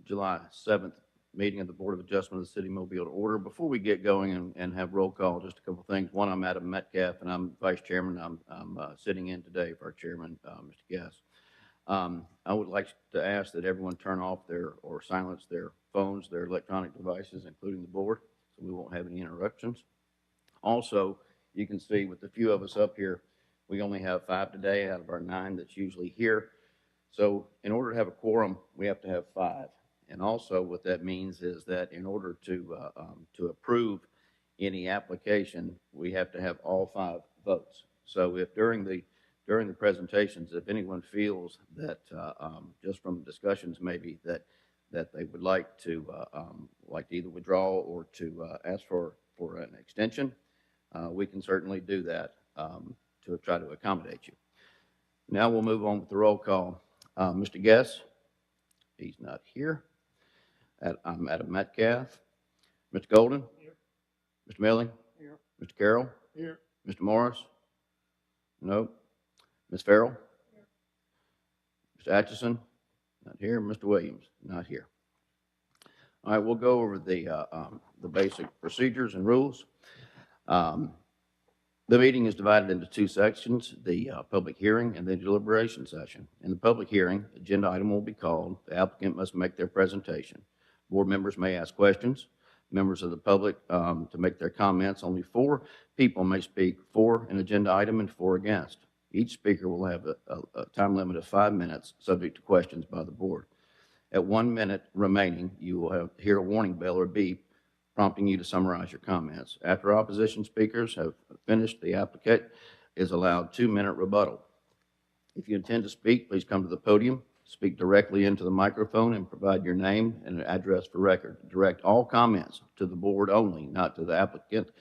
July 7th meeting of the Board of Adjustment of the City of Mobile to order. Before we get going and have roll call, just a couple of things. One, I'm Adam Metcalf, and I'm Vice Chairman. I'm sitting in today for our Chairman, Mr. Guest. I would like to ask that everyone turn off or silence their phones, their electronic devices, including the board, so we won't have any interruptions. Also, you can see with the few of us up here, we only have 5 today out of our 9 that's usually here. So in order to have a quorum, we have to have 5. And also what that means is that in order to approve any application, we have to have all 5 votes. So if during the presentations, if anyone feels that just from discussions maybe that they would like to either withdraw or to ask for an extension, we can certainly do that to try to accommodate you. Now we'll move on with the roll call. Mr. Guess, he's not here. I'm Adam Metcalf. Mr. Golden? Here. Mr. Milling? Here. Mr. Carroll? Here. Mr. Morris? No. Ms. Farrell? Here. Mr. Atchison? Not here. Mr. Williams? Not here. All right, we'll go over the basic procedures and rules. The meeting is divided into 2 sections, the public hearing and the deliberation session. In the public hearing, agenda item will be called. The applicant must make their presentation. Board members may ask questions. Members of the public to make their comments. Only 4 people may speak for an agenda item and 4 against. Each speaker will have a time limit of 5 minutes, subject to questions by the board. At 1 minute remaining, you will hear a warning bell or beep prompting you to summarize your comments. After opposition speakers have finished, the applicant is allowed 2-minute rebuttal. If you intend to speak, please come to the podium, speak directly into the microphone, and provide your name and an address for record. Direct all comments to the board only, not to the applicant,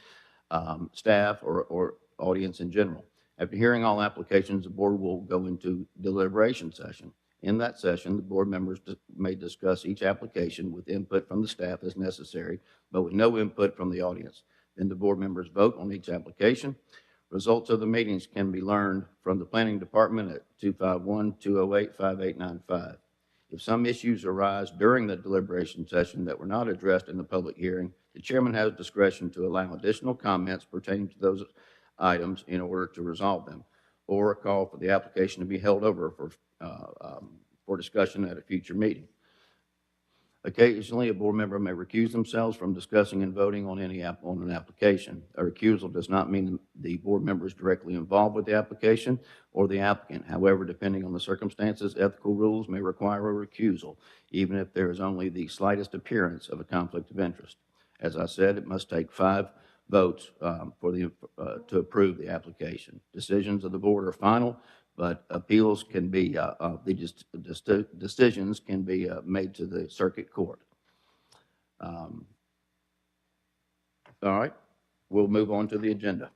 staff, or audience in general. After hearing all applications, the board will go into deliberation session. In that session, the board members may discuss each application with input from the staff as necessary, but with no input from the audience. Then the board members vote on each application. Results of the meetings can be learned from the planning department at 251-208-5895. If some issues arise during the deliberation session that were not addressed in the public hearing, the chairman has discretion to allow additional comments pertaining to those items in order to resolve them, or call for the application to be held over for discussion at a future meeting. Occasionally, a board member may recuse themselves from discussing and voting on an application. A recusal does not mean the board member is directly involved with the application or the applicant. However, depending on the circumstances, ethical rules may require a recusal, even if there is only the slightest appearance of a conflict of interest. As I said, it must take 5 votes to approve the application. Decisions of the board are final, but appeals can be, decisions can be made to the circuit court. All right, we'll move on to the agenda.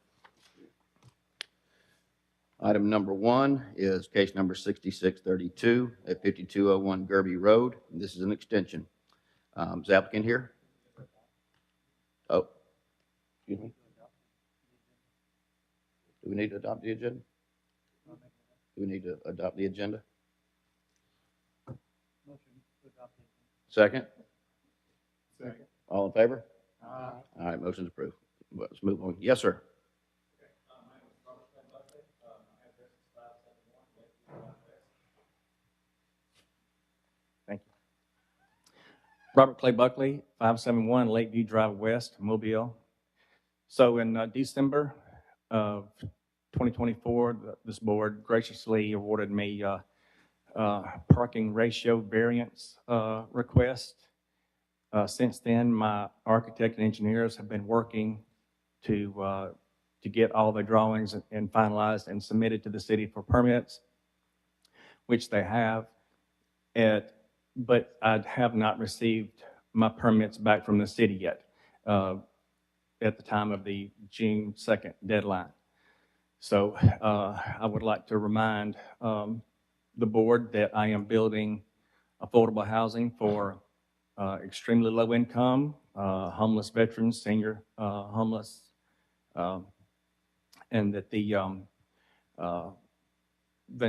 Item number 1 is case number 6632 at 5201 Gerby Road. This is an extension. Is the applicant here? Oh, excuse me. Do we need to adopt the agenda? Do we need to adopt the agenda? Motion to adopt the agenda. Second? Second. All in favor? Aye. All right, motion's approved. Let's move on. Yes, sir. Okay. My name is Robert Clay Buckley. My address is 571 Lakeview Drive West. Thank you. Robert Clay Buckley, 571 Lakeview Drive West, Mobile. So in December of 2024, this board graciously awarded me parking ratio variance request. Since then, my architect and engineers have been working to get all the drawings and finalized and submitted to the city for permits, which they have. But I have not received my permits back from the city yet at the time of the June 2nd deadline. So I would like to remind the board that I am building affordable housing for extremely low income, homeless veterans, senior homeless, and that the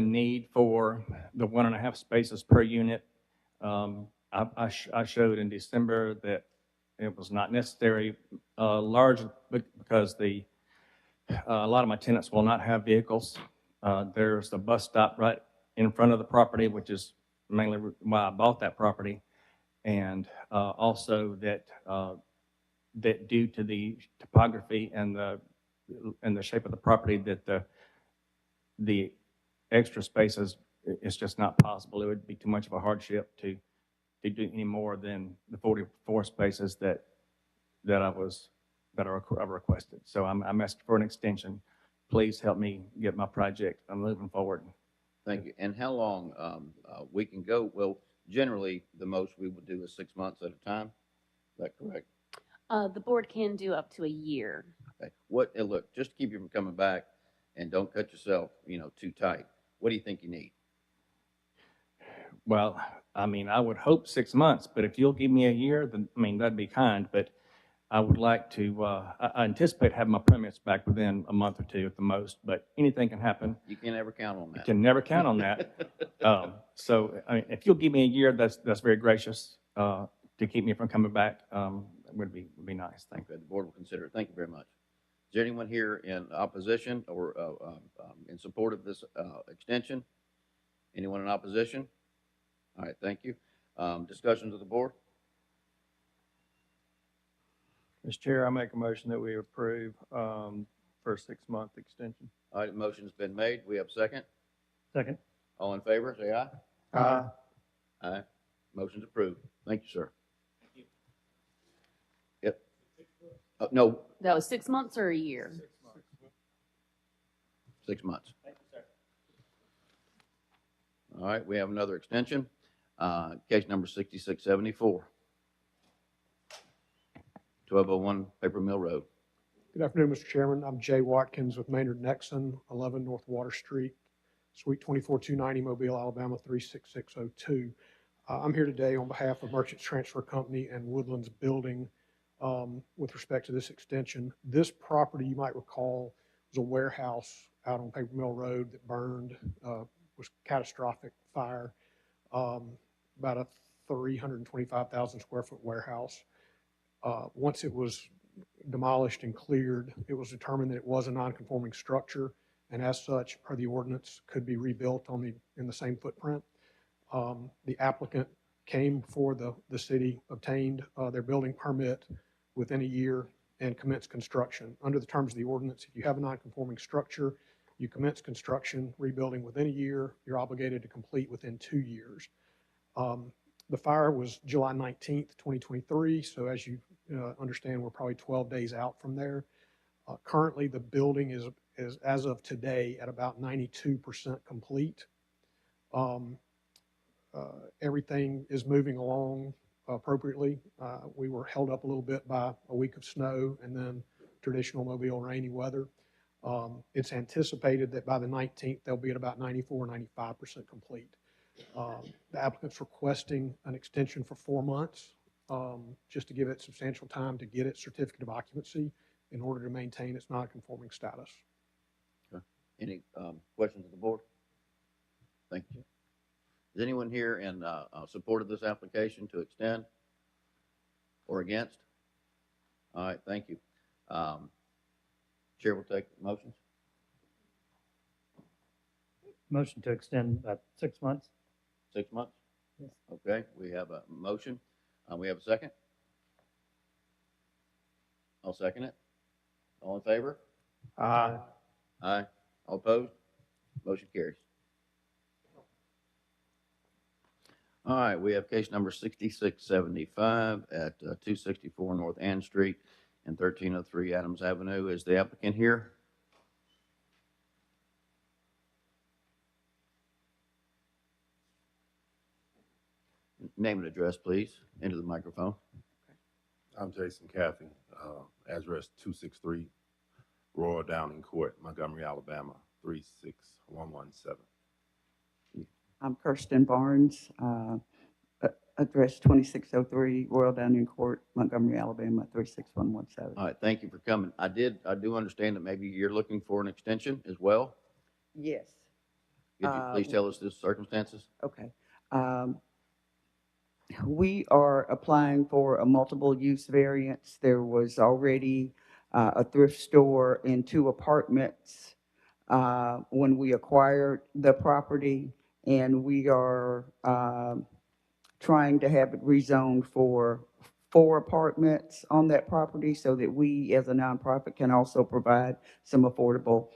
need for the 1.5 spaces per unit I showed in December that it was not necessary, large, because a lot of my tenants will not have vehicles. There's a bus stop right in front of the property, which is mainly why I bought that property. And also that due to the topography and the shape of the property, that the extra spaces, it's just not possible. It would be too much of a hardship to do any more than the 44 spaces that I requested. So I'm asking for an extension. Please help me get my project moving forward. Thank you. And how long we can go? Well, generally, the most we would do is 6 months at a time. Is that correct? The board can do up to a year. Okay. Look, just to keep you from coming back and don't cut yourself, too tight. What do you think you need? Well, I mean, I would hope 6 months, but if you'll give me a year, then, I mean, that'd be kind. But I would like to, I anticipate having my permits back within a month or two at the most, but anything can happen. You can't ever count on You that. can never count on that. So, I mean, if you'll give me a year, that's very gracious, to keep me from coming back, would be nice. Thank you. Okay, the board will consider it. Thank you very much. Is there anyone here in opposition or in support of this extension? Anyone in opposition? All right, thank you. Discussions of the board? Mr. Chair, I make a motion that we approve for a 6-month extension. All right, motion's been made. We have a second. Second. All in favor, say aye. Aye. Aye. Motion's approved. Thank you, sir. Yep. No, That was 6 months or a year? 6 months. All right, we have another extension. Case number 6674. 1201 Paper Mill Road. Good afternoon, Mr. Chairman. I'm Jay Watkins with Maynard Nexon, 11 North Water Street, Suite 24290, Mobile, Alabama 36602. I'm here today on behalf of Merchants Transfer Company and Woodlands Building with respect to this extension. This property, you might recall, was a warehouse out on Paper Mill Road that burned, was catastrophic fire, about a 325,000 square foot warehouse. Once it was demolished and cleared, it was determined that it was a non-conforming structure, and as such, per the ordinance, could be rebuilt in the same footprint. The applicant came before the city, obtained their building permit within a year, and commenced construction. Under the terms of the ordinance, if you have a non-conforming structure, you commence construction, rebuilding within a year, you're obligated to complete within 2 years. The fire was July 19th, 2023, so as you understand, we're probably 12 days out from there. Currently, the building is, as of today, at about 92% complete. Everything is moving along appropriately. We were held up a little bit by a week of snow and then traditional Mobile rainy weather. It's anticipated that by the 19th, they'll be at about 94, 95% complete. The applicant's requesting an extension for 4 months, just to give it substantial time to get its certificate of occupancy in order to maintain its non-conforming status. Okay. Any questions of the board? Thank you. Is anyone here in support of this application to extend or against? All right, thank you. Chair will take motions. Motion to extend 6 months. 6 months? Yes. Okay, we have a motion. We have a second? I'll second it. All in favor? Aye. Aye. All opposed? Motion carries. All right, we have case number 6675 at 264 North Ann Street and 1303 Adams Avenue. Is the applicant here? Name and address, please, into the microphone. I'm Jason Caffey, address 263 Royal Downing Court, Montgomery, Alabama, 36117. I'm Kirsten Barnes, address 2603 Royal Downing Court, Montgomery, Alabama, 36117. All right, thank you for coming. I do understand that maybe you're looking for an extension as well. Yes. Could you please tell us the circumstances? Okay. We are applying for a multiple use variance. There was already a thrift store and 2 apartments when we acquired the property, and we are trying to have it rezoned for 4 apartments on that property so that we, as a nonprofit, can also provide some affordable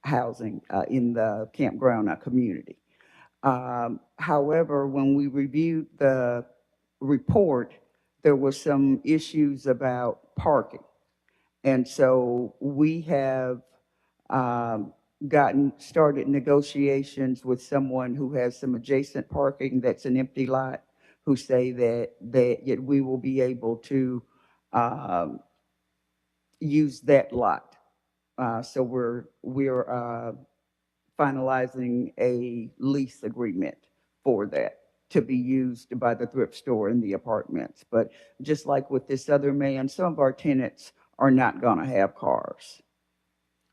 housing in the campground community. However, when we reviewed the report, there were some issues about parking. And so we have started negotiations with someone who has some adjacent parking that's an empty lot, who say that we will be able to use that lot. So we're finalizing a lease agreement for that to be used by the thrift store in the apartments. But just like with this other man, some of our tenants are not going to have cars.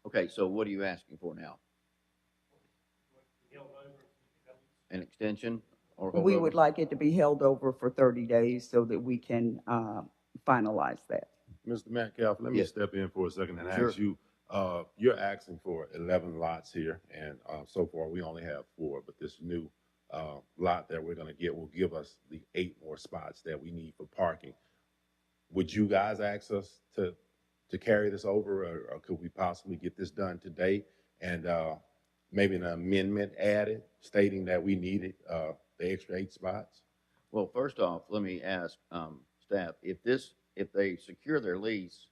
Okay, so what are you asking for now? An extension or hold We over? would like it to be held over for 30 days so that we can finalize that. Mr. Metcalf, let me Yes. step in for a second and Sure. ask you, you're asking for 11 lots here, and so far we only have 4, but this new lot that we're gonna get will give us the 8 more spots that we need for parking. Would you guys ask us to carry this over, or could we possibly get this done today and maybe an amendment added stating that we needed the extra 8 spots? Well, first off, let me ask staff, if they secure their lease,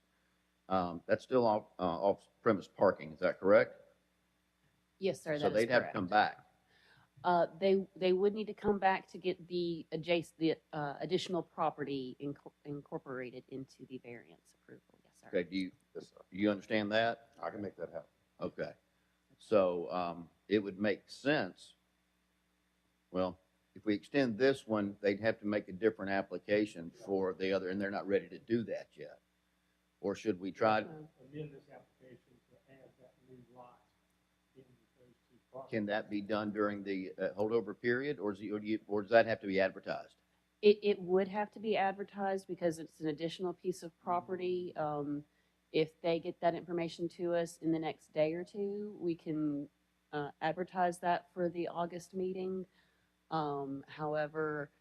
that's still off-premise parking, is that correct? Yes, sir, So that is they'd have to come back. They would need to come back to get the additional property incorporated into the variance approval. Yes, sir. Okay, do Yes, sir. you understand that? I can make that happen. Okay. So it would make sense, well, if we extend this one, they'd have to make a different application for the other, and they're not ready to do that yet. Or should we try, Amend this application to add that new lot in those 2 properties. can that be done during the holdover period, or does that have to be advertised? It would have to be advertised because it's an additional piece of property. If they get that information to us in the next day or 2, we can advertise that for the August meeting. However,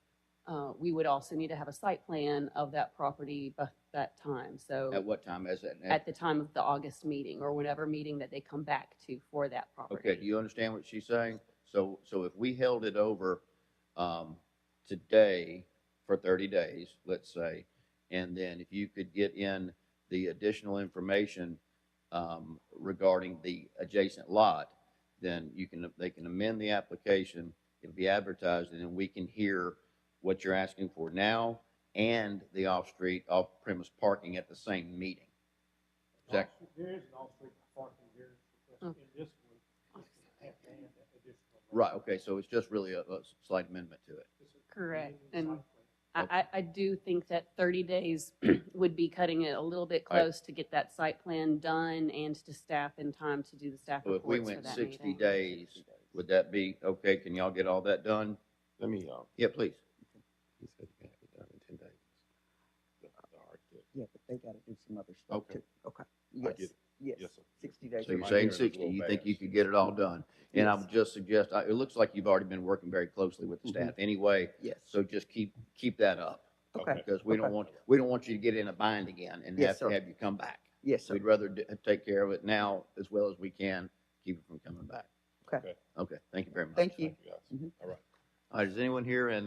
we would also need to have a site plan of that property by that time. At So what time is that? at the time of the August meeting or whatever meeting that they come back to for that property. Okay, do you understand what she's saying? So if we held it over today for 30 days, let's say, and then if you could get in the additional information regarding the adjacent lot, then they can amend the application, it'll be advertised, and then we can hear what you're asking for now and the off-street, off-premise parking at the same meeting. Is that- There is an off-street parking variance request in this one. It's gonna have to add that additional lot. Right, okay, so it's just really a slight amendment to it. Correct. Amending the And site plan. I do think that 30 days would be cutting it a little bit All right. close to get that site plan done and to staff in time to do the staff So if we reports for went that 60 meeting. days, would that be, okay, can y'all get all that done? Let me, Yeah, please. he said you can have it done in 10 days. The architect. Yeah, but they got to do some other stuff Okay. too. Okay. I Yes. get it. Yes. Yes, sir. 60 days. So you're my saying hearing is a 60, little you think you fast. could get it all done? And I Yes. would just suggest, it looks like you've already been working very closely with the staff anyway, Yes. so just keep that up. Okay. Because we don't Okay. want you to get in a bind again and Yes, have to sir. have you come back. Yes, sir. We'd rather take care of it now as well as we can, keep it from coming back. Okay. Okay, thank you very much. Thank you. Thank you, guys. Mhm. All right. All right, is anyone here in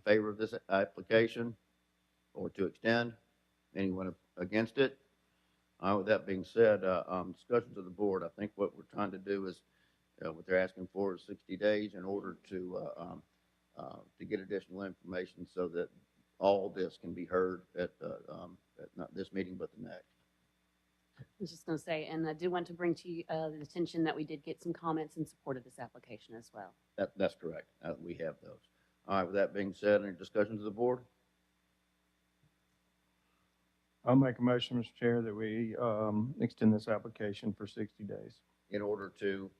favor of this application or to extend? Anyone against it? All right, with that being said, discussions of the board, I think what we're trying to do is, what they're asking for is 60 days in order to get additional information so that all this can be heard at not this meeting, but the next. I was just going to say, and I did want to bring to you the attention that we did get some comments in support of this application as well. That's correct. We have those. All right, with that being said, any discussions of the board? I'll make a motion, Mr. Chair, that we extend this application for 60 days. In order to,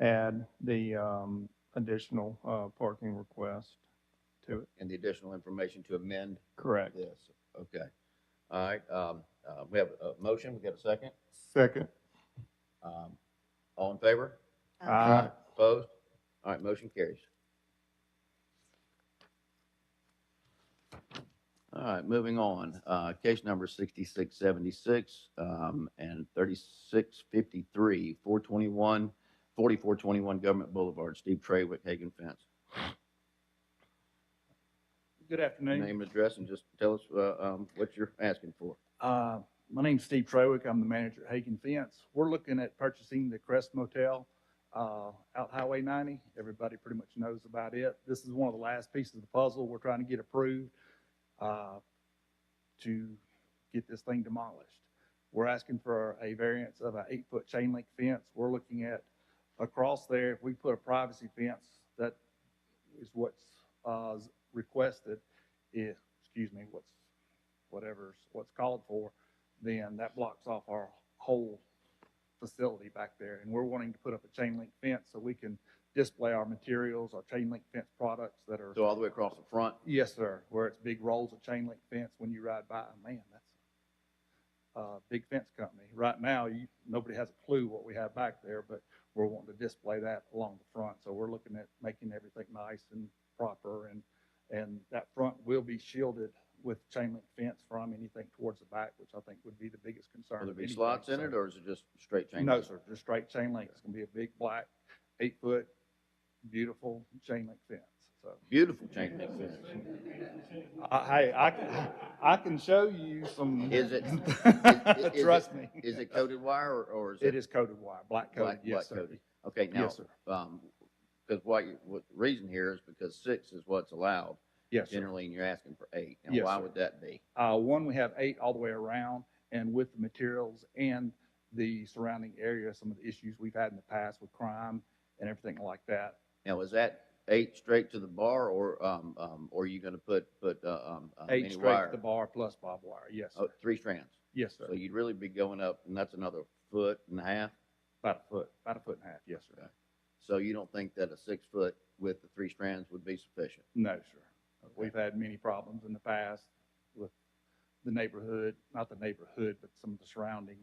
Add the additional parking request to it. And the additional information to amend Correct. this. Okay. All right, we have a motion. We got a second? Second. All in favor? Aye. Opposed? All right, motion carries. All right, moving on. Case number 6676 and 3653, 4421 Government Boulevard, Steve Trawick, Hagen Fence. Good afternoon. Name and address, and just tell us what you're asking for. My name's Steve Trawick. I'm the manager at Hagen Fence. We're looking at purchasing the Crest Motel out Highway 90. Everybody pretty much knows about it. This is one of the last pieces of the puzzle we're trying to get approved to get this thing demolished. We're asking for a variance of an 8-foot chain link fence. We're looking at across there, if we put a privacy fence, that is what's requested, what's called for, then that blocks off our whole facility back there. And we're wanting to put up a chain link fence so we can display our materials, our chain link fence products that are. So all the way across the front? Yes, sir, where it's big rolls of chain link fence when you ride by. Man, that's a big fence company. Right now, nobody has a clue what we have back there, but we're wanting to display that along the front. So we're looking at making everything nice and proper, and that front will be shielded with chain link fence from anything towards the back, which I think would be the biggest concern. Will there of be anything. slots in So- it, or is it just straight chain? No, link? sir, just straight chain link. It's gonna be a big black 8-foot, beautiful chain link fence. So, Beautiful chain link fence. hey, I can show you some. Is it? Trust me. Is it coated wire, or is It is coated wire, black coated, black yes, sir. coated? Okay, now, Yes, sir. because what the reason here is because 6 is what's allowed Yes, sir. generally, and you're asking for 8. Now, Yes, why sir. would that be? One, we have 8 all the way around, and with the materials and the surrounding area, some of the issues we've had in the past with crime and everything like that. Now, is that 8 straight to the bar, or are you going to put 8 any straight wire? to the bar plus barbed wire, yes, Oh, sir. 3 strands. Yes, sir. So you'd really be going up, and that's another 1.5 feet. About a foot and a half, yes, sir. Okay. So you don't think that a 6-foot with the 3 strands would be sufficient? No, sir. We've had many problems in the past with the neighborhood, not the neighborhood, but some of the surrounding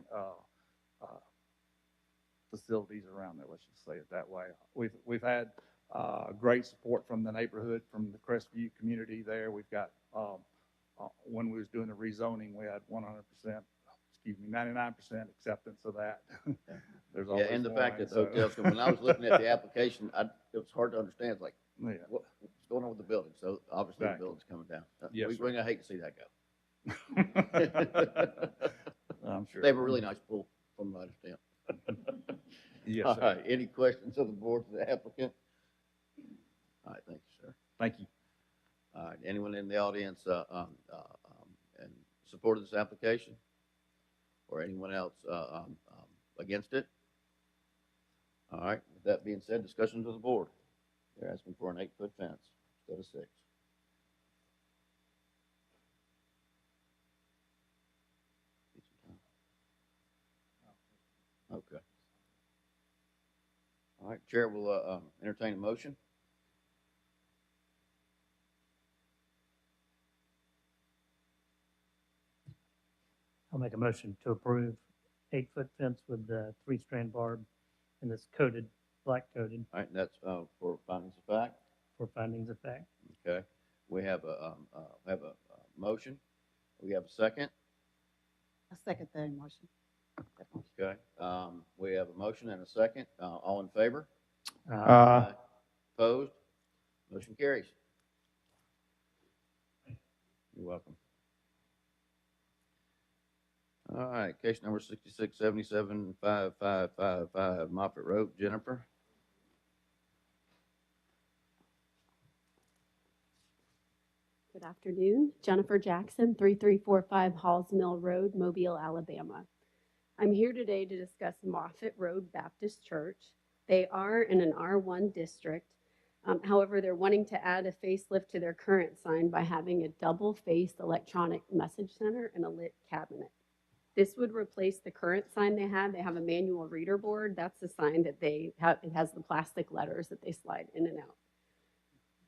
facilities around there, let's just say it that way. We've had great support from the neighborhood, from the Crestview community there. We've got, when we was doing the rezoning, we had 99% acceptance of that. There's Yeah, always and the fact one, that the hotels, when I was looking at the application, it was hard to understand. It's like, Yeah. what's going on with the building? So obviously the Exactly. building's coming down. Yes, We're sir. gonna hate to see that go. I'm sure. They have a really nice pool, from what I understand. Yes, All sir. right, any questions of the board to the applicant? All right, thank you, sir. Thank you. All right, anyone in the audience in support of this application? Or anyone else against it? All right, with that being said, discussion to the board. They're asking for an 8-foot fence instead of 6. Okay. All right, Chair will entertain a motion. I'll make a motion to approve 8-foot fence with the 3-strand barb and this coated, black coated All right, and that's for findings of fact. for findings of fact. Okay, we have a motion. We have a second. I second that motion. Okay, we have a motion and a second. All in favor? Aye. Opposed? Motion carries. You're welcome. All right, case number 66775555 Moffett Road, Jennifer. Good afternoon. Jennifer Jackson, 3345 Halls Mill Road, Mobile, Alabama. I'm here today to discuss Moffett Road Baptist Church. They are in an R1 district. However, they're wanting to add a facelift to their current sign by having a double-faced electronic message center and a lit cabinet. This would replace the current sign they have. They have a manual reader board. That's the sign that they have. It has the plastic letters that they slide in and out.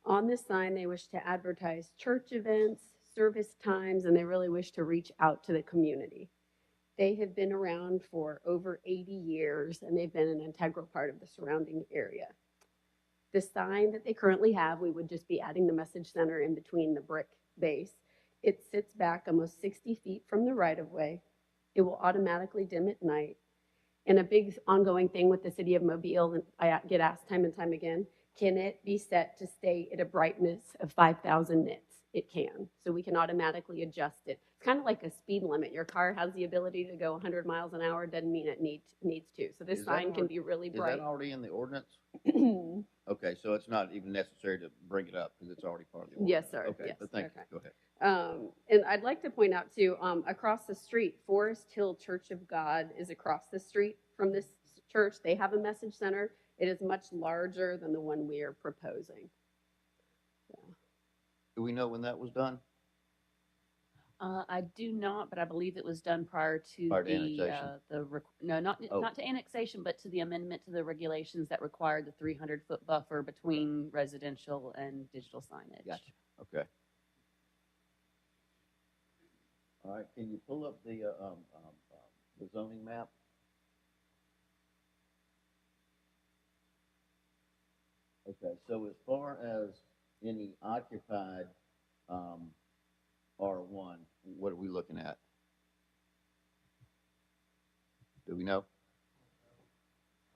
On this sign, they wish to advertise church events, service times, and they really wish to reach out to the community. They have been around for over 80 years, and they've been an integral part of the surrounding area. The sign that they currently have, we would just be adding the message center in between the brick base. It sits back almost 60 feet from the right-of-way. It will automatically dim at night. And a big ongoing thing with the city of Mobile, and I get asked time and time again, can it be set to stay at a brightness of 5,000 nits? It can. So we can automatically adjust it. It's kind of like a speed limit. Your car has the ability to go 100 miles an hour, doesn't mean it needs to. So this Is that sign can already- be really Is bright. that already in the ordinance? Okay, so it's not even necessary to bring it up because it's already part of the ordinance? Yes, sir. Okay, Yes. but thank Okay. you. Go ahead. And I'd like to point out too, across the street, Forest Hill Church of God is across the street from this church. They have a message center. It is much larger than the one we are proposing. Do we know when that was done? I do not, but I believe it was done prior to Prior to the, annexation. no, not Oh. to annexation, but to the amendment to the regulations that required the 300-foot buffer between residential and digital signage. Gotcha. Okay. All right, can you pull up the zoning map? Okay, so as far as any occupied, R1, what are we looking at? Do we know?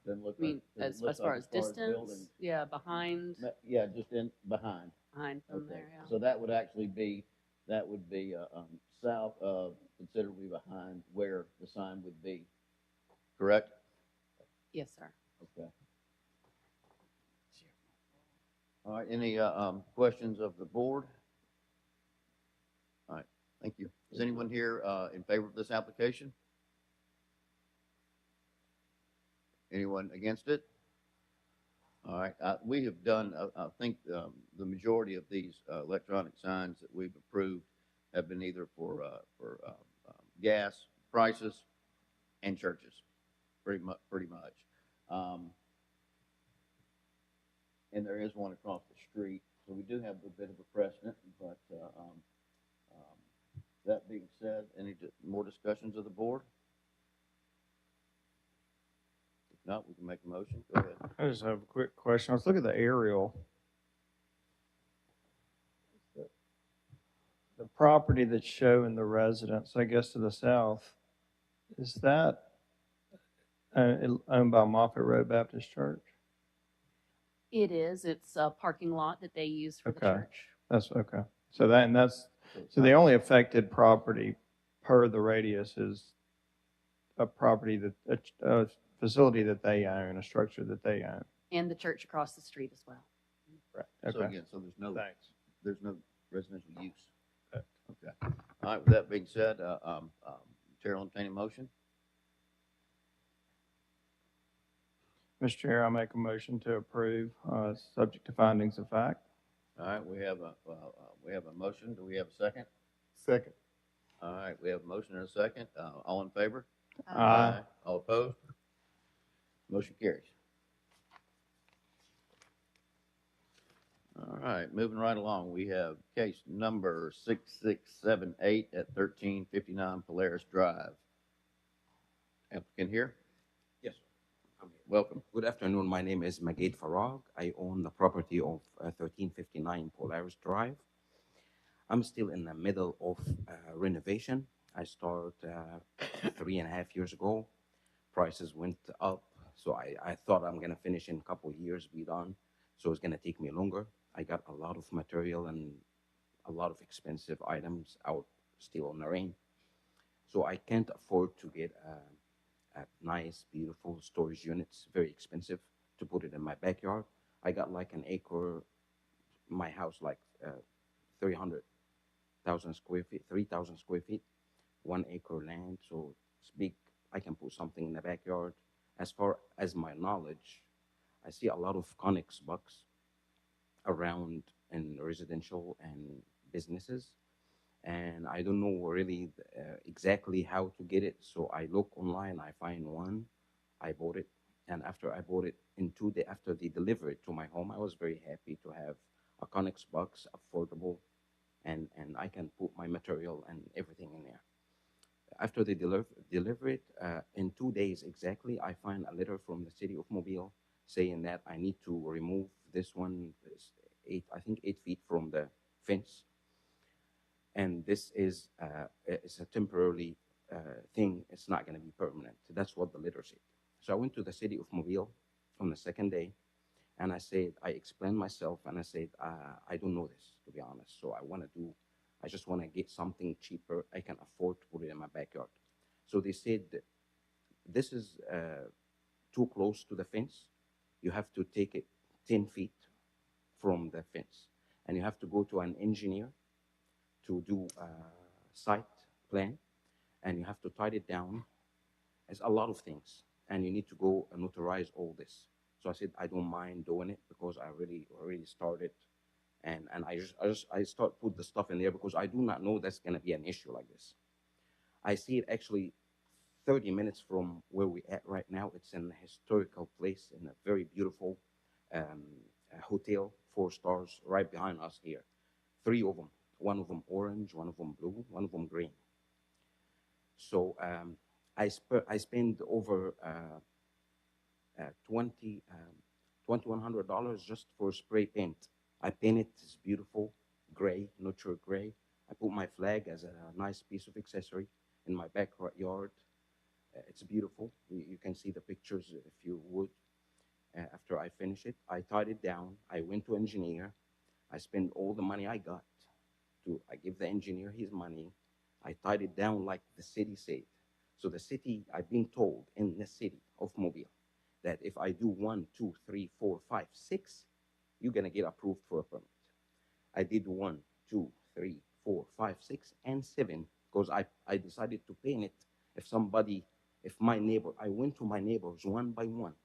Doesn't look I mean, like- does it as look far like as distance, buildings? yeah, behind Yeah, just in, behind. from Okay, there, yeah. so that would actually be, south of, considerably behind where the sign would be, correct? Yes, sir. Okay. All right, any, questions of the board? All right, thank you. Is anyone here, in favor of this application? Anyone against it? All right, we have done, I think, the majority of these electronic signs that we've approved have been either for gas prices and churches, pretty much. And there is one across the street, so we do have a bit of a precedent, but that being said, any more discussions of the board? If not, we can make a motion. Go ahead. I just have a quick question. Let's look at the aerial. The property that's showing the residence, I guess to the south, is that owned by Moffett Road Baptist Church? It is. It's a parking lot that they use for the Okay. church. That's okay. So the only affected property per the radius is a property a facility that they own, a structure that they own. And the church across the street as well. Right. So Okay. again, so Thanks. there's no residential use. Okay. Okay. All right, with that being said, Chair will entertain a motion. Mr. Chair, I make a motion to approve, subject to findings of fact. All right, we have a motion. Do we have a second? Second. All right, we have a motion and a second. All in favor? Aye. All opposed? Motion carries. All right, moving right along, we have case number 6678 at 1359 Polaris Drive. Applicant here? Yes, I'm here. Welcome. Good afternoon. My name is Magid Farag. I own the property of 1359 Polaris Drive. I'm still in the middle of renovation. I started 3.5 years ago. Prices went up, so I thought I'm gonna finish in a couple of years, be done. So it's gonna take me longer. I got a lot of material and a lot of expensive items out still on the rain. So I can't afford to get a nice, beautiful storage units, very expensive, to put it in my backyard. I got like an acre, my house like 300,000 square feet, 3,000 square feet, 1 acre land. So it's big. I can put something in the backyard. As far as my knowledge, I see a lot of Conex box around in residential and businesses. And I don't know really exactly how to get it. So I look online, I find one, I bought it. And after I bought it, in 2 days after they delivered it to my home, I was very happy to have a Conex box, affordable, and I can put my material and everything in there. After they deliver it, in 2 days exactly, I find a letter from the city of Mobile saying that I need to remove this one, I think 8 feet from the fence. And this is it's a temporary thing. It's not going to be permanent. That's what the letter said. So I went to the city of Mobile on the second day, and I explained myself, and I said, I don't know this, to be honest. So I just want to get something cheaper. I can afford to put it in my backyard. So they said, this is too close to the fence. You have to take it 10 feet from the fence, and you have to go to an engineer to do a site plan, and you have to tie it down. It's a lot of things, and you need to go and notarize all this. So I said, I don't mind doing it because I already started, and I start put the stuff in there because I do not know that's going to be an issue like this. I see it actually 30 minutes from where we're at right now. It's in a historical place in a very beautiful hotel, 4 stars, right behind us here. 3 of them. One of them orange, one of them blue, one of them green. So I spent over $2,100 just for spray paint. I painted this beautiful gray, neutral gray. I put my flag as a nice piece of accessory in my backyard. It's beautiful. You can see the pictures if you would. After I finish it, I tied it down. I went to engineer. I spent all the money I got. I give the engineer his money. I tied it down like the city said. So the city, I've been told in the city of Mobile that if I do 1, 2, 3, 4, 5, 6, you're gonna get approved for a permit. I did 1, 2, 3, 4, 5, 6, and 7 because I decided to paint it. I went to my neighbors one by one.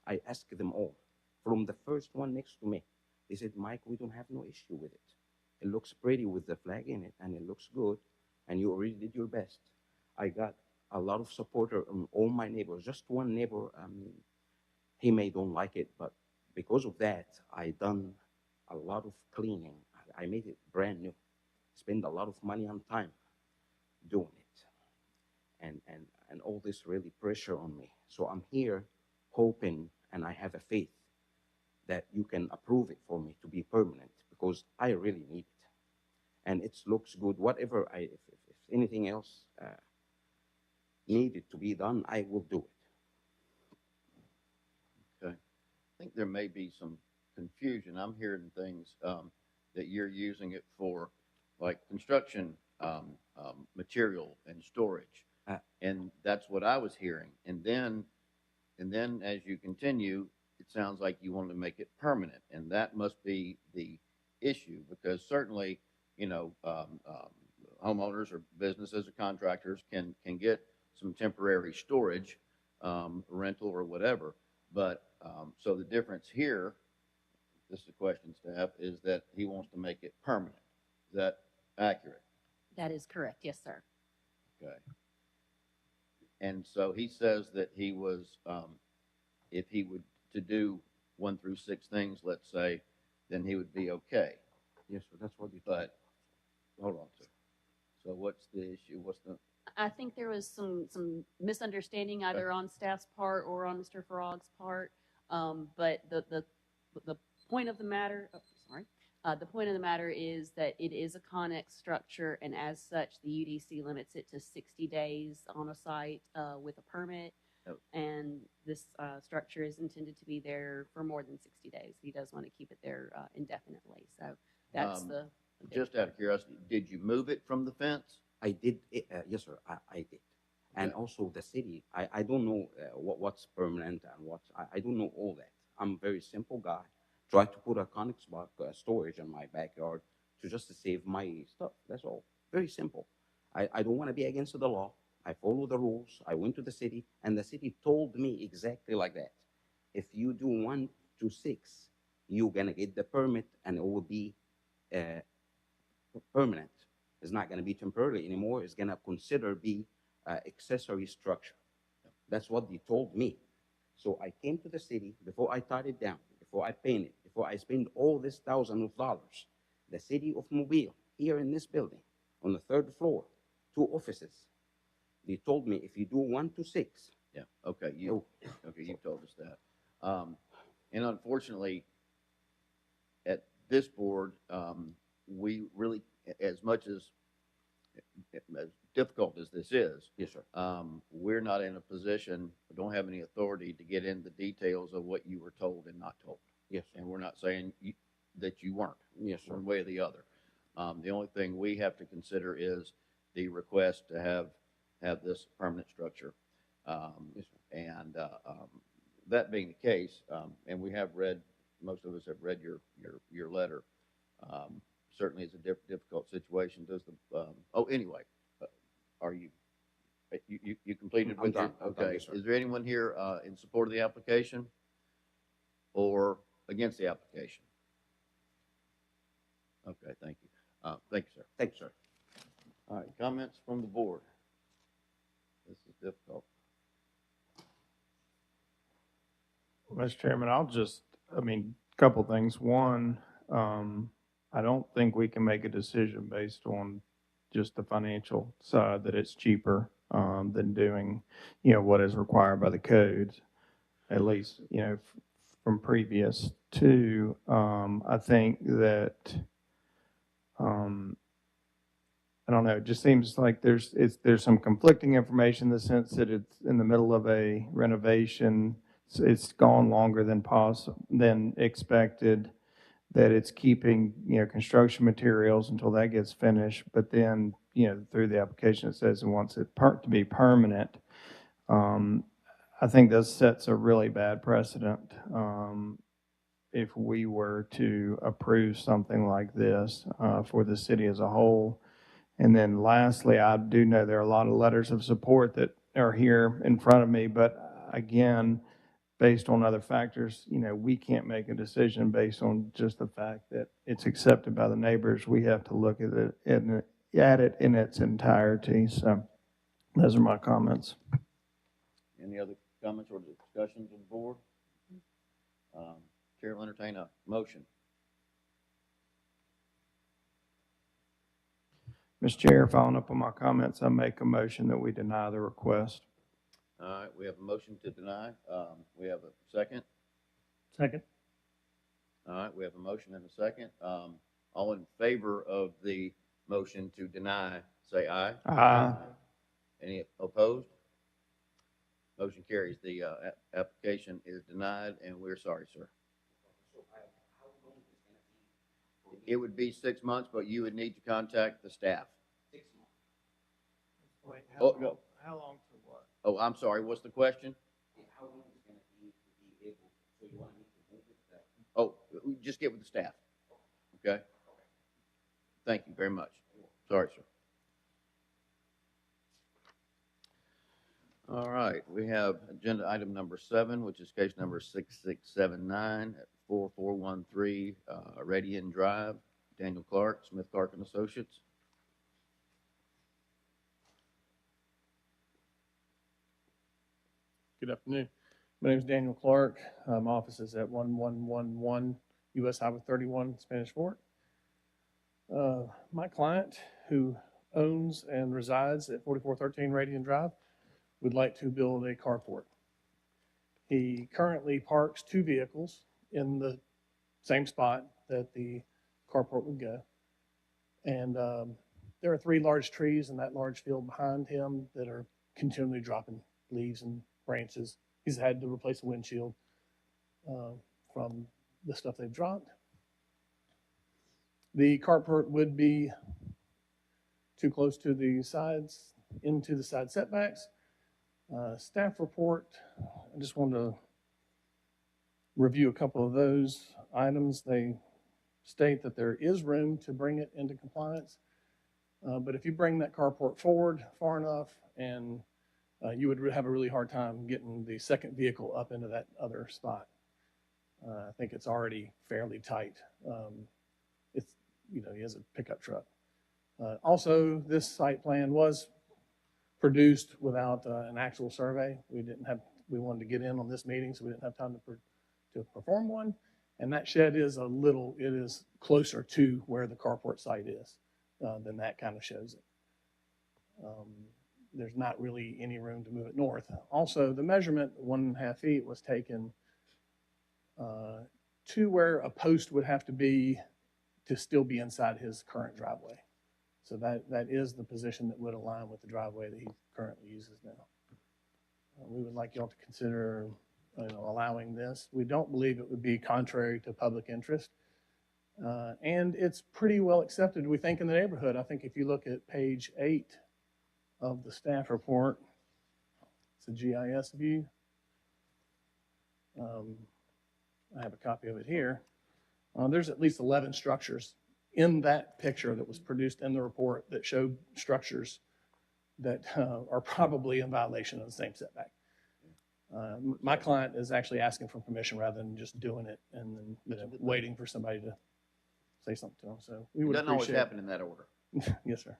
I asked them all, from the first one next to me. They said, Mike, we don't have no issue with it. It looks pretty with the flag in it, and it looks good, and you already did your best. I got a lot of support from all my neighbors. Just one neighbor, he may don't like it, but because of that, I done a lot of cleaning. I made it brand new. Spend a lot of money and time doing it. And all this really pressure on me. So I'm here hoping, and I have a faith that you can approve it for me to be permanent because I really need it. And it looks good. Whatever, if anything else needed to be done, I will do it. Okay. I think there may be some confusion. I'm hearing things that you're using it for, like construction material and storage. And that's what I was hearing. And then as you continue, it sounds like you want to make it permanent. And that must be the issue because certainly, homeowners or businesses or contractors can get some temporary storage, rental or whatever. But so the difference here, this is a question, staff, is that he wants to make it permanent. Is that accurate? That is correct. Yes, sir. Okay. And so he says that he was, if he would to do 1 through 6 things, let's say, then he would be okay. Yes, sir. That's what you. But hold on, sir. So what's the issue? I think there was some misunderstanding either on staff's part or on Mr. Farag's part. But the point of the matter, the point of the matter is that it is a Connex structure, and as such, the UDC limits it to 60 days on a site with a permit. Oh. And this structure is intended to be there for more than 60 days. He does want to keep it there indefinitely. So that's the just out of curiosity, did you move it from the fence? I did. Yes, sir. I did. And also the city. I don't know what's permanent and I don't know all that. I'm a very simple guy. Try to put a Conex box storage in my backyard to save my stuff. That's all. Very simple. I don't want to be against the law. I follow the rules. I went to the city, and the city told me exactly like that. If you do 1 to 6, you're gonna get the permit, and it will be permanent. It's not gonna be temporary anymore. It's gonna consider be accessory structure. That's what they told me. So I came to the city before I tied it down. before I paint it, before I spend all this thousands of dollars, the city of Mobile, here in this building, on the 3rd floor, 2 offices, they told me if you do 1 to 6, Yeah, okay, you told us that. And unfortunately, at this board, we really, as much as difficult as this is, yes, sir. we're not in a position, don't have any authority to get into the details of what you were told and not told. Yes, sir. And we're not saying that you weren't, Yes, sir. one way or the other. The only thing we have to consider is the request to have this permanent structure. Yes, sir. And that being the case, and we have read, most of us have read your letter. Certainly, it's a difficult situation. Does the anyway, are you completed I'm with your done. I'm done, okay? yes, sir. Is there anyone here in support of the application or against the application? Okay, thank you. Thank you, sir. Thank you, sir. All right, comments from the board. This is difficult. Mr. Chairman, a couple things. One, I don't think we can make a decision based on just the financial side that it's cheaper than doing, what is required by the codes, at least, from previous. Two, I think that, I don't know, it just seems like there's some conflicting information in the sense that it's in the middle of a renovation. It's gone longer than expected, that it's keeping, construction materials until that gets finished. But then, through the application, it says it wants it to be permanent. I think this sets a really bad precedent if we were to approve something like this for the city as a whole. And then lastly, I do know there are a lot of letters of support that are here in front of me, but again, based on other factors, we can't make a decision based on just the fact that it's accepted by the neighbors. We have to look at it in its entirety. So those are my comments. Any other comments or discussions on the board? Chair will entertain a motion. Mr. Chair, following up on my comments, I make a motion that we deny the request. All right, we have a motion to deny. We have a second. Second. All right, we have a motion and a second. All in favor of the motion to deny, say aye. Aye. Any opposed? Motion carries. The application is denied, and we're sorry, sir. It would be 6 months, but you would need to contact the staff. 6 months. Wait, No. How long for what? Oh, I'm sorry. What's the question? How long is it going to be able, so you want me to move it? Oh, we just get with the staff. Okay? Thank you very much. Sorry, sir. All right, we have agenda item number 7, which is case number 6679 at 4413 Radian Drive. Daniel Clark, Smith Clark and Associates. Good afternoon. My name is Daniel Clark. My office is at 1111 US Highway 31, Spanish Fort. My client, who owns and resides at 4413 Radian Drive, would like to build a carport. He currently parks 2 vehicles in the same spot that the carport would go. And there are 3 large trees in that large field behind him that are continually dropping leaves and branches. He's had to replace a windshield from the stuff they've dropped. The carport would be too close to the sides, into the side setbacks. Staff report, I just wanted to review a couple of those items. They state that there is room to bring it into compliance, but if you bring that carport forward far enough, and you would have a really hard time getting the second vehicle up into that other spot. I think it's already fairly tight. It's, he has a pickup truck. Also, this site plan was produced without an actual survey. We wanted to get in on this meeting, so we didn't have time to perform one. And that shed is it is closer to where the carport site is than that kind of shows it. There's not really any room to move it north. Also, the measurement, 1.5 feet, was taken to where a post would have to be to still be inside his current driveway. So that is the position that would align with the driveway that he currently uses now. We would like y'all to consider, allowing this. We don't believe it would be contrary to public interest. And it's pretty well accepted, we think, in the neighborhood. I think if you look at page 8 of the staff report, it's a GIS view. I have a copy of it here. There's at least 11 structures in that picture that was produced in the report that showed structures that are probably in violation of the same setback. My client is actually asking for permission rather than just doing it and then waiting for somebody to say something to him. So we would Doesn't always appreciate. happen in that order. Yes, sir.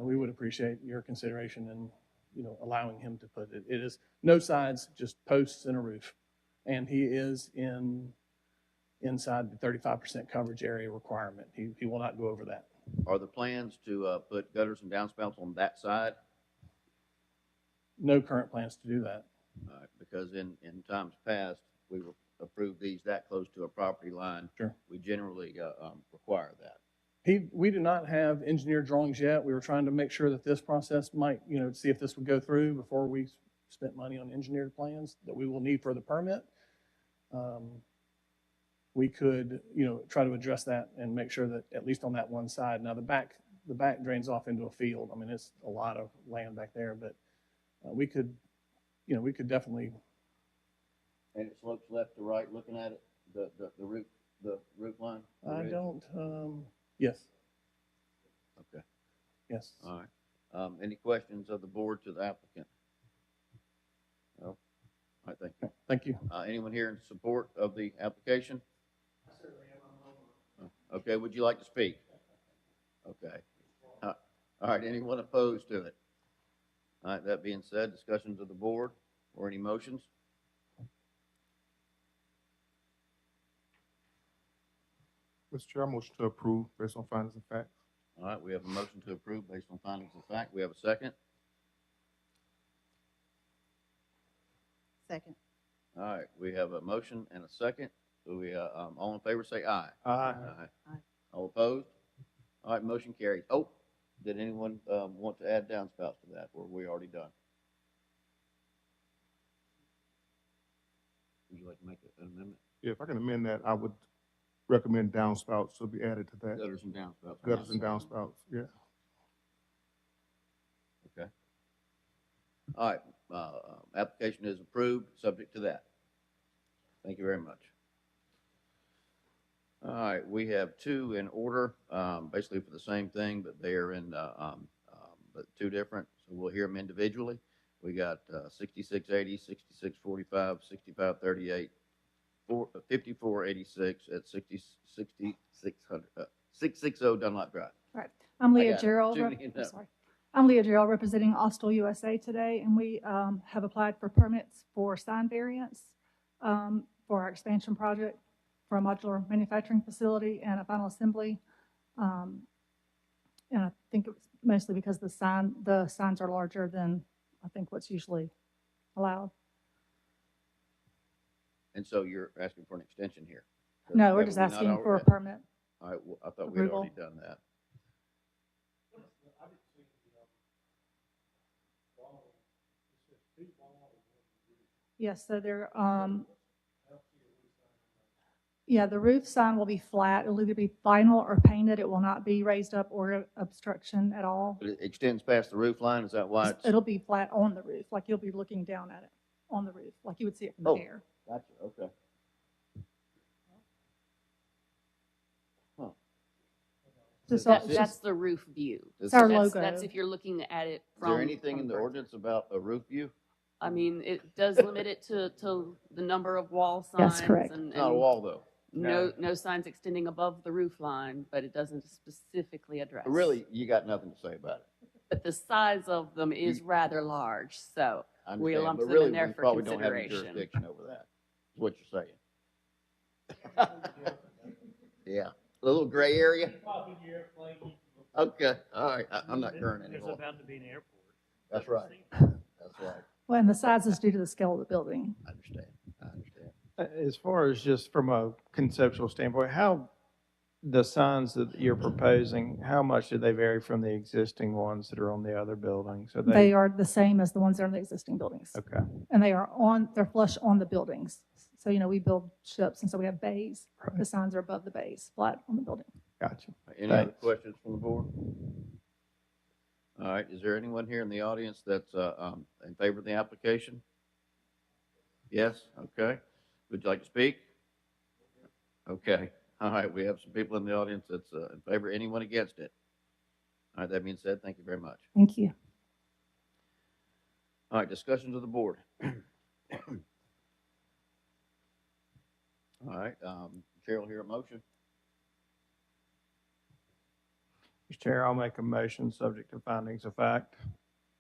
We would appreciate your consideration and, allowing him to put it. It is no sides, just posts and a roof. And he is inside the 35% coverage area requirement. He will not go over that. Are the plans to put gutters and downspouts on that side? No current plans to do that. Because in times past, we approved these that close to a property line. Sure. We generally require that. We do not have engineered drawings yet. We were trying to make sure that this process might, see if this would go through before we spent money on engineered plans that we will need for the permit. We could, try to address that and make sure that at least on that one side. Now the back drains off into a field. I mean, it's a lot of land back there, but we could definitely. And it slopes left to right, looking at it, the roof line? I don't, yes. Okay. Yes. All right. Any questions of the board to the applicant? No? All right, thank you. Thank you. Anyone here in support of the application? Okay, would you like to speak? Okay. All right, anyone opposed to it? All right, that being said, discussions of the board or any motions? Mr. Chair, I motion to approve based on findings and facts. All right, we have a motion to approve based on findings of fact. We have a second. Second. All right, we have a motion and a second. So we, all in favor say aye. Aye. Aye. All opposed? All right, motion carries. Oh, did anyone, want to add downspouts to that, or are we already done? Would you like to make an amendment? Yeah, if I can amend that, I would recommend downspouts to be added to that. Gutters and downspouts. Gutters and downspouts, yeah. Okay. All right, application is approved, subject to that. Thank you very much. All right, we have two in order, basically for the same thing, but they are in, but two different, so we'll hear them individually. We got 6680, 6645, 6538, 5486 at 660 Dunlop Drive. Right. I'm I Leah got it. Gerald. Too many numbers. Sorry. I'm Leah Gerald representing Austell USA today, and we have applied for permits for sign variance for our expansion project for a modular manufacturing facility and a final assembly. And I think it was mostly because the signs are larger than I think what's usually allowed. And so you're asking for an extension here? No, we're just Have we not asking for a already- permit. All right, well, I thought we had Approval. already done that. Yes, so they're, yeah, the roof sign will be flat. It'll either be vinyl or painted. It will not be raised up or obstruction at all. But it extends past the roof line, is that why it's? It'll be flat on the roof, like you'll be looking down at it on the roof, like you would see it from Oh. the air. Gotcha, okay. Just That's all- it. That's the roof view. It's our That's logo. if you're looking at it Is from. there anything from in the birth. ordinance about a roof view? I mean, it does limit it to the number of wall signs. That's correct. And Not a wall, though. no signs extending above the roof line, but it doesn't specifically address. Really, you got nothing to say about it. But the size of them is rather large, so I we understand, lumped but them really, in there we for probably don't have any consideration. jurisdiction over that, is what you're saying. Yeah, a little gray area? Okay, all right, I'm not current There's anymore. about to be an airport. That's right, that's right. Well, and the size is due to the scale of the building. I understand, I understand. As far as just from a conceptual standpoint, how, the signs that you're proposing, how much do they vary from the existing ones that are on the other buildings? Are They are the same as the ones that are in the existing buildings. Okay. And they're flush on the buildings. So, we build ships, and so we have bays. The signs are above the bays, flat on the building. Gotcha. Any other Thanks. questions from the board? All right, is there anyone here in the audience that's in favor of the application? Yes, okay. Would you like to speak? Okay, all right, we have some people in the audience that's in favor. Anyone against it? All right, that being said, thank you very much. Thank you. All right, discussions of the board. All right, Chair will hear a motion. Mr. Chair, I'll make a motion subject to findings of fact.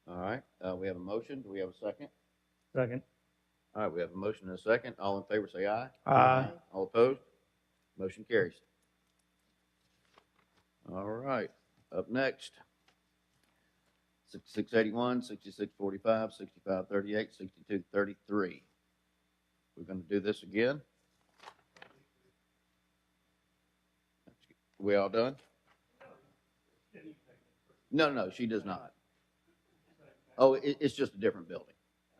All right, we have a motion. Do we have a second? Second. All right, we have a motion and a second. All in favor, say aye. Aye. All opposed? Motion carries. All right, up next, 6681, 6645, 6538, 6233. We're going to do this again. We all done? No, she does not. Oh, it's just a different building.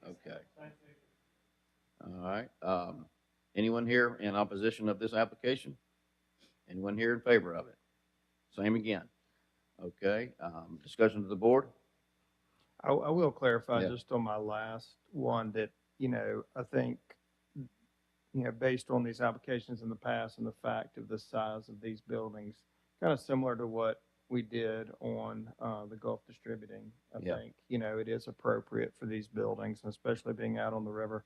Okay. All right. Anyone here in opposition of this application? Anyone here in favor of it? Same again. Okay. Discussion to the board? I will clarify Yeah. just on my last one that, I think, based on these applications in the past and the fact of the size of these buildings, kind of similar to what we did on the Gulf Distributing. I Yeah. think, it is appropriate for these buildings, and especially being out on the river.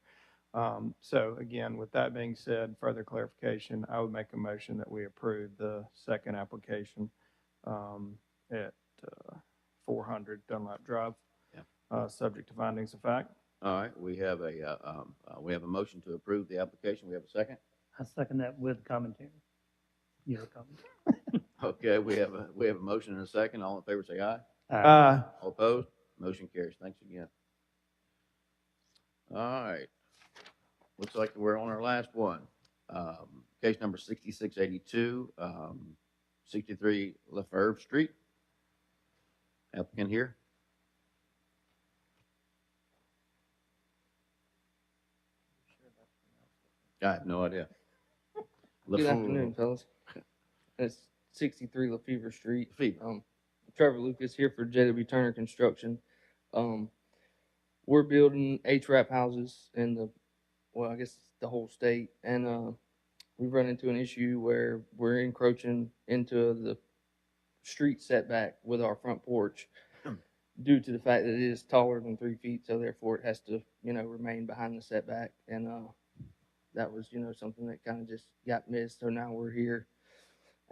So again, with that being said, further clarification, I would make a motion that we approve the second application at 400 Dunlap Drive, subject to findings of fact. All right. We have a motion to approve the application. We have a second. I second that with commentary. Your comment. Okay. We have a motion and a second. All in favor, say aye. Aye. All opposed? Motion carries. Thanks again. All right. Looks like we're on our last one. Case number 6682, 63 Lefebvre Street. Applicant here. I have no idea. Good afternoon, fellas. It's 63 Lefevre Street. Lefevre. Trevor Lucas here for JW Turner Construction. We're building HRAP houses in I guess the whole state, and we've run into an issue where we're encroaching into the street setback with our front porch due to the fact that it is taller than 3 feet, so therefore it has to, remain behind the setback, and that was, something that kind of just got missed. So now we're here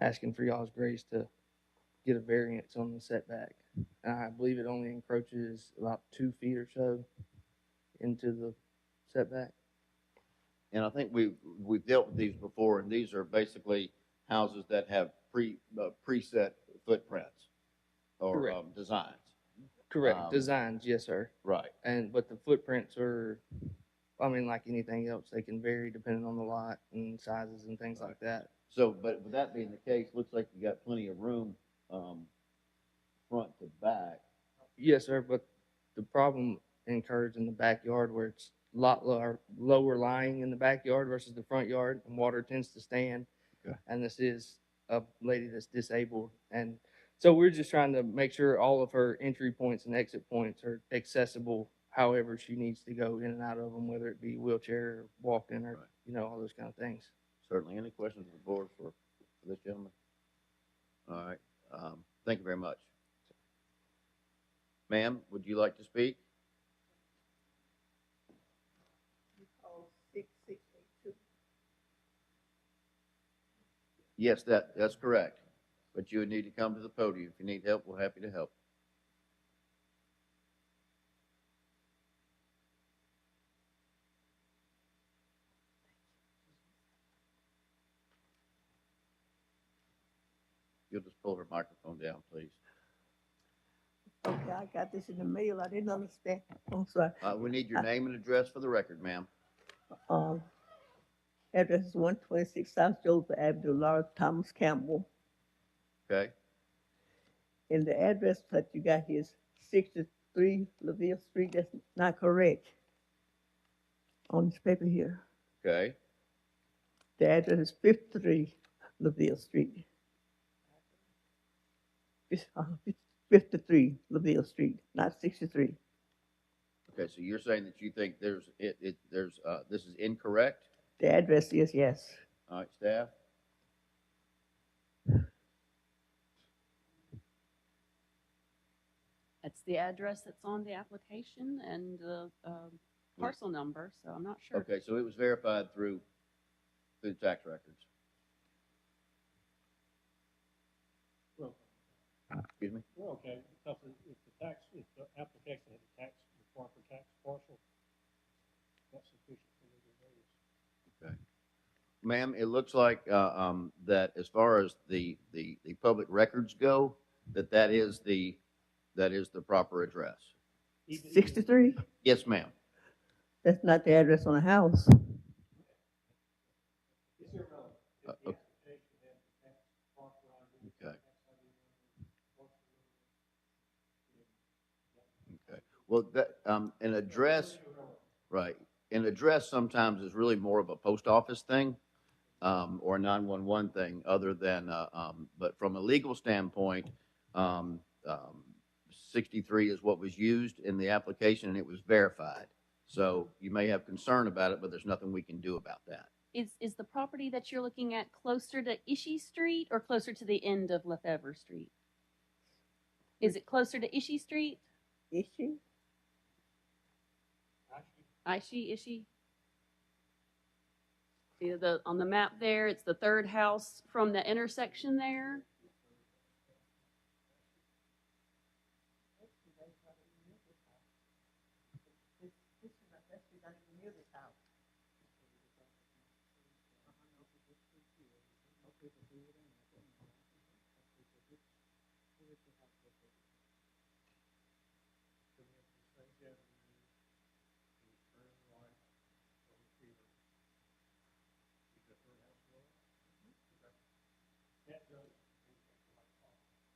asking for y'all's grace to get a variance on the setback. And I believe it only encroaches about 2 feet or so into the setback. And I think we've dealt with these before, and these are basically houses that have preset footprints or Correct. designs. Correct. Designs, yes, sir. Right. But the footprints are, like anything else, they can vary depending on the lot and sizes and things like that. So, but with that being the case, looks like you got plenty of room, front to back. Yes, sir. But the problem occurs in the backyard where it's a lot lower lying in the backyard versus the front yard, and water tends to stand. Okay. And this is a lady that's disabled, and so we're just trying to make sure all of her entry points and exit points are accessible however she needs to go in and out of them, whether it be wheelchair or walking or, all those kind of things. Certainly. Any questions of the board for this gentleman? All right. Thank you very much. Ma'am, would you like to speak? Yes, that's correct. But you would need to come to the podium. If you need help, we're happy to help. you'll just pull her microphone down, please. Okay, I got this in the mail. I didn't understand. I'm sorry. We need your name and address for the record, ma'am. Address is 126 South Joseph Avenue, Laura Thomas Campbell. Okay? And the address that you got here is 63 LaVille Street. That's not correct on this paper here. Okay? The address is 53 LaVille Street. 53 LaVille Street, not 63. Okay, so you're saying that you think this is incorrect? The address is, yes. All right, staff? That's the address that's on the application and the parcel number, so I'm not sure. Okay, so it was verified through the tax records. Well, Excuse me? we're okay, because if the application has a tax, the proper tax parcel, that's sufficient for legal notice. Okay. Ma'am, it looks like that as far as the public records go, that is the proper address. 63? Yes, ma'am. That's not the address on the house. It's irrelevant. If the Okay. application has a tax parcel on it, Okay. that's how you run the Okay. Well, that an address, right? An address sometimes is really more of a post office thing or a 911 thing, other than. But from a legal standpoint, 63 is what was used in the application, and it was verified. So you may have concern about it, but there's nothing we can do about that. Is the property that you're looking at closer to Ishii Street or closer to the end of Lefevre Street? Is it closer to Ishii Street? Ishii? Ishii? See on the map there, it's the third house from the intersection there.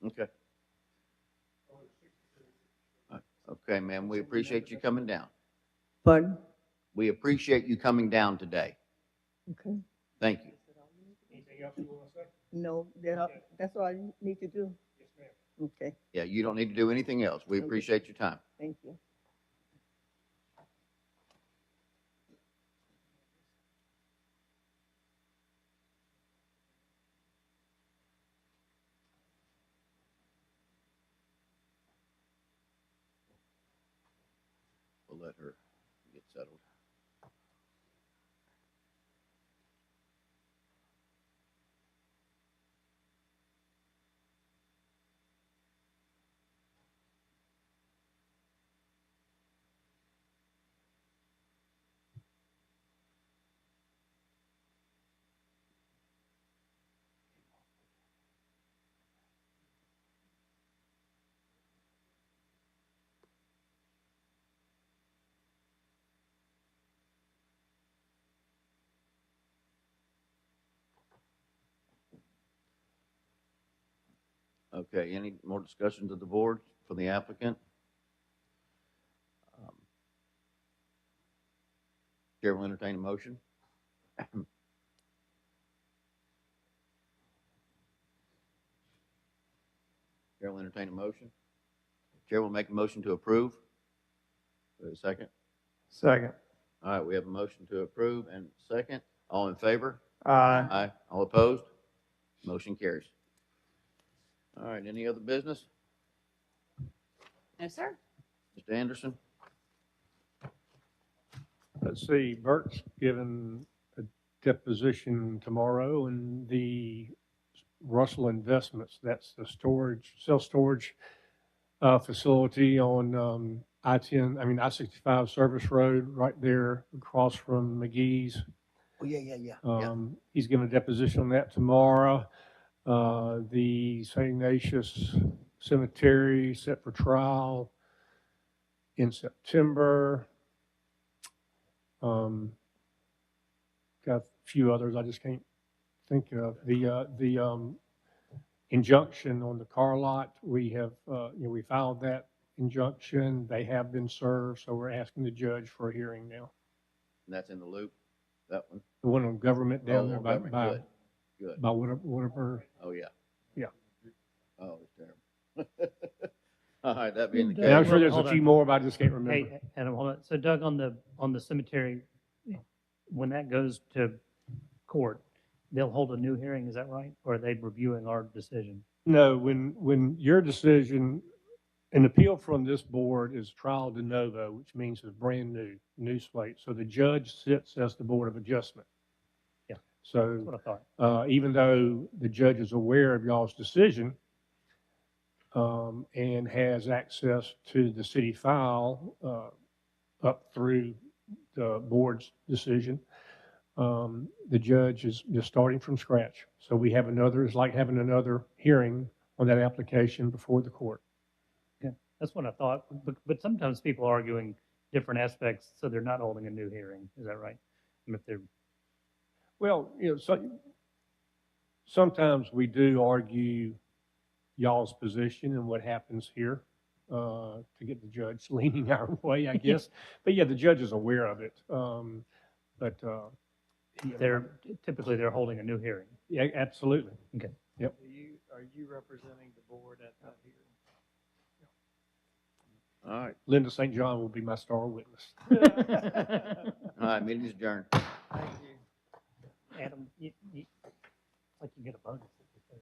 Okay. Okay, ma'am, we appreciate you coming down. Pardon? We appreciate you coming down today. Okay. Thank you. Anything else you want to say? No, that's all you need to do. Yes, ma'am. Okay, Yeah, you don't need to do anything else. We appreciate your time. thank you. We'll let her get settled. Okay, any more discussions of the board for the applicant? Chair will entertain a motion. Chair will entertain a motion. Chair will make a motion to approve. Wait a second. Second. All right, we have a motion to approve and second. All in favor? Aye. Aye. All opposed? Motion carries. All right, any other business? No, sir. Mr. Anderson? Let's see, Bert's given a deposition tomorrow, and the Russell Investments, that's the self-storage facility on I-65 Service Road, right there across from McGee's. Oh, yeah. He's giving a deposition on that tomorrow. The St. Ignatius Cemetery set for trial in September. Got a few others I just can't think of. The injunction on the car lot, we have, we filed that injunction. They have been served, so we're asking the judge for a hearing now. And that's in the loop, that one? The one on government down there on by, government. by, Good, good. by whatever. Oh, yeah. Yeah. Oh, it's terrible. All right, that being the case. And I'm sure there's a Hold few on. more, but I just can't remember. Hey, Adam, hold on. So Doug, on the cemetery, when that goes to court, they'll hold a new hearing, is that right? Or are they reviewing our decision? No, when your decision, an appeal from this board is trial de novo, which means it's brand new slate. So the judge sits as the Board of Adjustment. Yeah, So that's what I thought. even though the judge is aware of y'all's decision and has access to the city file up through the board's decision, the judge is just starting from scratch. So we have another, it's like having another hearing on that application before the court. Yeah, that's what I thought. But sometimes people are arguing different aspects, so they're not holding a new hearing. Is that right? And if they're Well, so sometimes we do argue y'all's position and what happens here to get the judge leaning our way, I guess. But yeah, the judge is aware of it. they're typically they're holding a new hearing. Yeah, absolutely. Okay. Yep. Are you representing the board at that hearing? All right. Linda St. John will be my star witness. All right, meeting is adjourned. Adam, it's like you get a bonus.